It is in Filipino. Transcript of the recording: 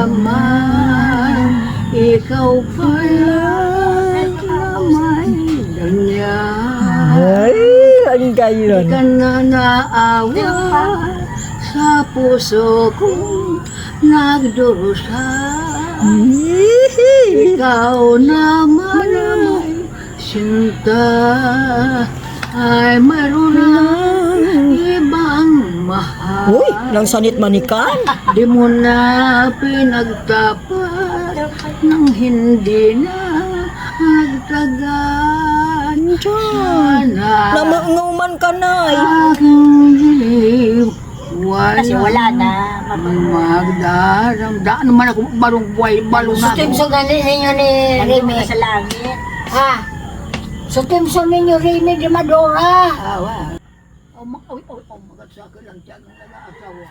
nalalaman. Ikaw pala naman ganyan. Ay, ang gayon. Di ka na naawa sa puso kong nagdurusa. Ikaw naman ay sinta, ay mayroon ng ibang mahal. Uy, nang sanit manikan. Di mo na pinagtapat nang hindi na nagtagal. Sana Namanguman ka na. aking dilim Kasi wala na. magdaramdam naman ako balong buhay balong na Sutimso na ninyo ni Remy sa langit. Ha? Sutimso ninyo Remy di Madora. awa. Oh, magat sa akin lang dyan ang nag-aasawa.